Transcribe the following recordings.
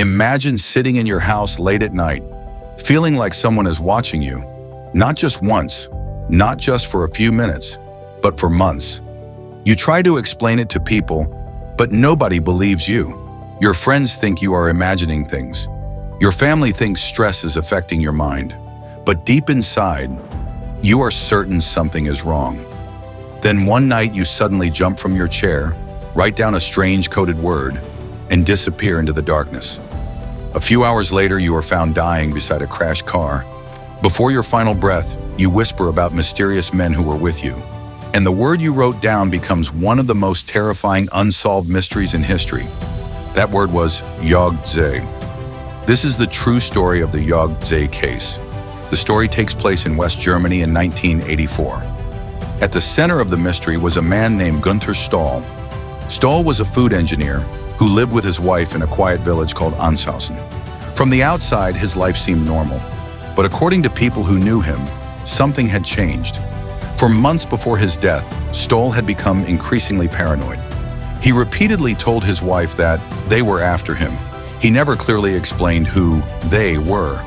Imagine sitting in your house late at night, feeling like someone is watching you, not just once, not just for a few minutes, but for months. You try to explain it to people, but nobody believes you. Your friends think you are imagining things. Your family thinks stress is affecting your mind. But deep inside, you are certain something is wrong. Then one night you suddenly jump from your chair, write down a strange coded word, and disappear into the darkness. A few hours later, you are found dying beside a crashed car. Before your final breath, you whisper about mysterious men who were with you. And the word you wrote down becomes one of the most terrifying unsolved mysteries in history. That word was YOGTZE. This is the true story of the YOGTZE case. The story takes place in West Germany in 1984. At the center of the mystery was a man named Gunther Stall. Stoll was a food engineer who lived with his wife in a quiet village called Unsolved. From the outside, his life seemed normal. But according to people who knew him, something had changed. For months before his death, Stoll had become increasingly paranoid. He repeatedly told his wife that they were after him. He never clearly explained who they were.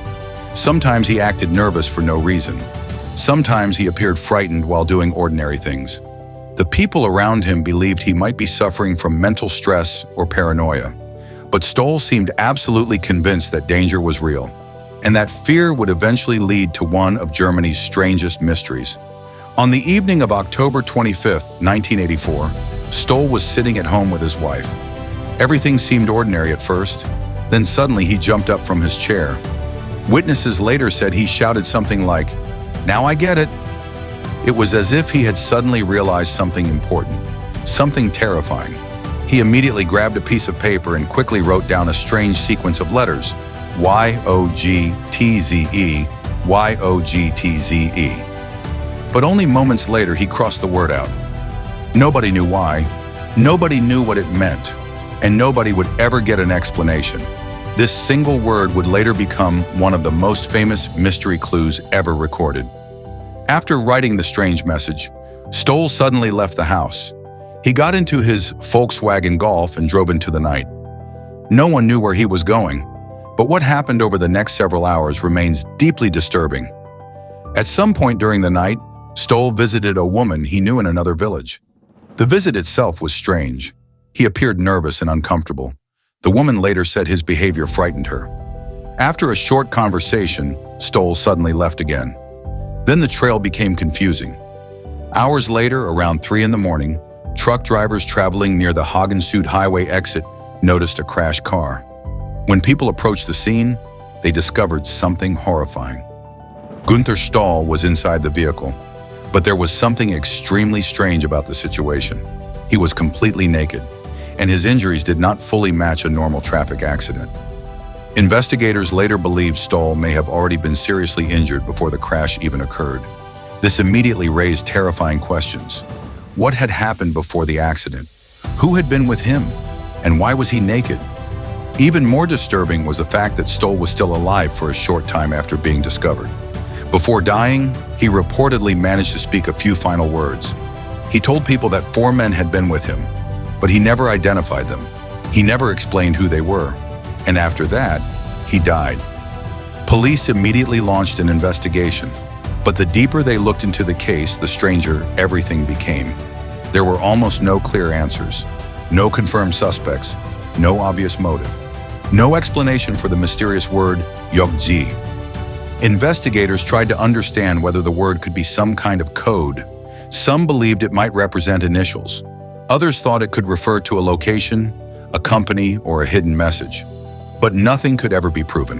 Sometimes he acted nervous for no reason. Sometimes he appeared frightened while doing ordinary things. The people around him believed he might be suffering from mental stress or paranoia. But Stoll seemed absolutely convinced that danger was real, and that fear would eventually lead to one of Germany's strangest mysteries. On the evening of October 25, 1984, Stoll was sitting at home with his wife. Everything seemed ordinary at first, then suddenly he jumped up from his chair. Witnesses later said he shouted something like, "Now I get it." It was as if he had suddenly realized something important, something terrifying. He immediately grabbed a piece of paper and quickly wrote down a strange sequence of letters, YOGTZE, YOGTZE. But only moments later, he crossed the word out. Nobody knew why, nobody knew what it meant, and nobody would ever get an explanation. This single word would later become one of the most famous mystery clues ever recorded. After writing the strange message, Stoll suddenly left the house. He got into his Volkswagen Golf and drove into the night. No one knew where he was going, but what happened over the next several hours remains deeply disturbing. At some point during the night, Stoll visited a woman he knew in another village. The visit itself was strange. He appeared nervous and uncomfortable. The woman later said his behavior frightened her. After a short conversation, Stoll suddenly left again. Then the trail became confusing. Hours later, around 3 in the morning, truck drivers traveling near the Hagensuit Highway exit noticed a crashed car. When people approached the scene, they discovered something horrifying. Günther Stoll was inside the vehicle, but there was something extremely strange about the situation. He was completely naked, and his injuries did not fully match a normal traffic accident. Investigators later believed Stoll may have already been seriously injured before the crash even occurred. This immediately raised terrifying questions. What had happened before the accident? Who had been with him? And why was he naked? Even more disturbing was the fact that Stoll was still alive for a short time after being discovered. Before dying, he reportedly managed to speak a few final words. He told people that 4 men had been with him, but he never identified them. He never explained who they were. And after that, he died. Police immediately launched an investigation, but the deeper they looked into the case, the stranger everything became. There were almost no clear answers, no confirmed suspects, no obvious motive, no explanation for the mysterious word YOGTZE. Investigators tried to understand whether the word could be some kind of code. Some believed it might represent initials. Others thought it could refer to a location, a company, or a hidden message. But nothing could ever be proven.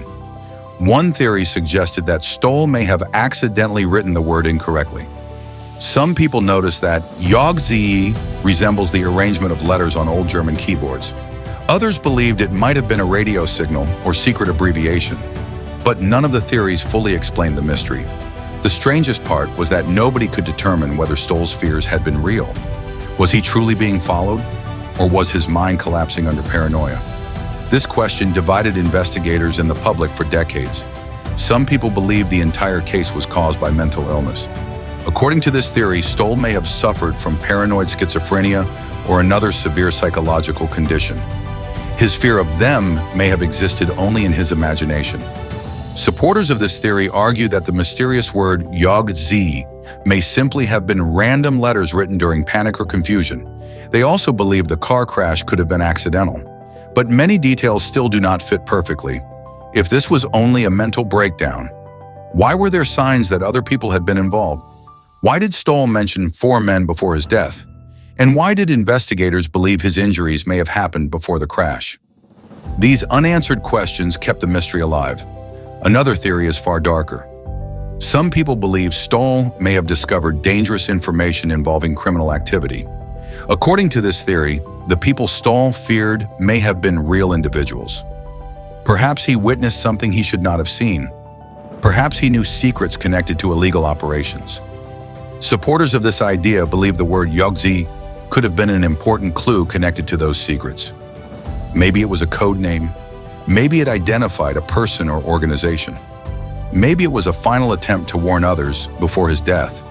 One theory suggested that Stoll may have accidentally written the word incorrectly. Some people noticed that YOGTZE resembles the arrangement of letters on old German keyboards. Others believed it might have been a radio signal or secret abbreviation. But none of the theories fully explained the mystery. The strangest part was that nobody could determine whether Stoll's fears had been real. Was he truly being followed? Or was his mind collapsing under paranoia? This question divided investigators and the public for decades. Some people believed the entire case was caused by mental illness. According to this theory, Stoll may have suffered from paranoid schizophrenia or another severe psychological condition. His fear of them may have existed only in his imagination. Supporters of this theory argue that the mysterious word YOGTZE may simply have been random letters written during panic or confusion. They also believe the car crash could have been accidental. But many details still do not fit perfectly. If this was only a mental breakdown, why were there signs that other people had been involved? Why did Stoll mention 4 men before his death? And why did investigators believe his injuries may have happened before the crash? These unanswered questions kept the mystery alive. Another theory is far darker. Some people believe Stoll may have discovered dangerous information involving criminal activity. According to this theory, the people Stoll feared may have been real individuals. Perhaps he witnessed something he should not have seen. Perhaps he knew secrets connected to illegal operations. Supporters of this idea believe the word YOGTZE could have been an important clue connected to those secrets. Maybe it was a code name. Maybe it identified a person or organization. Maybe it was a final attempt to warn others before his death.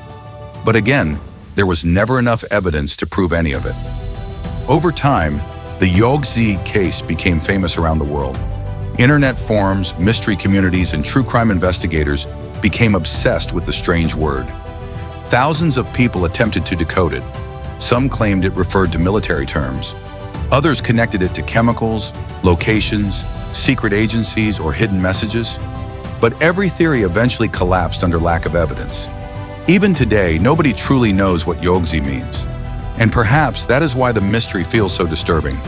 But again, there was never enough evidence to prove any of it. Over time, the YOGTZE case became famous around the world. Internet forums, mystery communities, and true crime investigators became obsessed with the strange word. Thousands of people attempted to decode it. Some claimed it referred to military terms. Others connected it to chemicals, locations, secret agencies, or hidden messages. But every theory eventually collapsed under lack of evidence. Even today, nobody truly knows what YOGTZE means. And perhaps that is why the mystery feels so disturbing.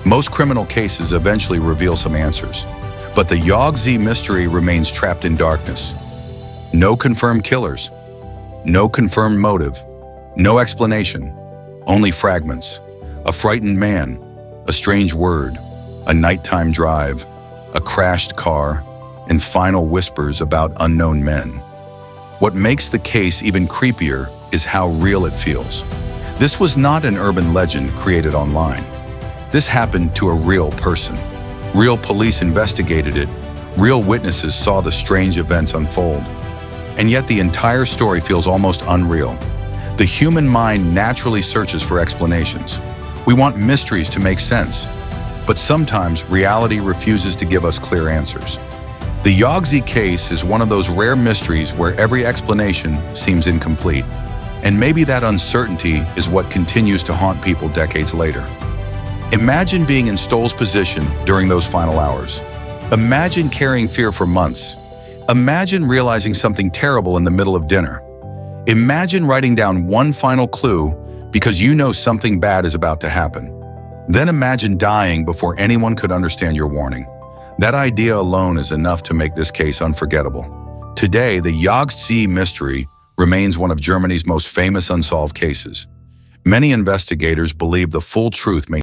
Most criminal cases eventually reveal some answers. But the YOGTZE mystery remains trapped in darkness. No confirmed killers. No confirmed motive. No explanation. Only fragments. A frightened man. A strange word. A nighttime drive. A crashed car. And final whispers about unknown men. What makes the case even creepier is how real it feels. This was not an urban legend created online. This happened to a real person. Real police investigated it. Real witnesses saw the strange events unfold. And yet the entire story feels almost unreal. The human mind naturally searches for explanations. We want mysteries to make sense. But sometimes reality refuses to give us clear answers. The YOGTZE case is one of those rare mysteries where every explanation seems incomplete. And maybe that uncertainty is what continues to haunt people decades later. Imagine being in Stoll's position during those final hours. Imagine carrying fear for months. Imagine realizing something terrible in the middle of dinner. Imagine writing down one final clue because you know something bad is about to happen. Then imagine dying before anyone could understand your warning. That idea alone is enough to make this case unforgettable. Today, the YOGTZE mystery remains one of Germany's most famous unsolved cases. Many investigators believe the full truth may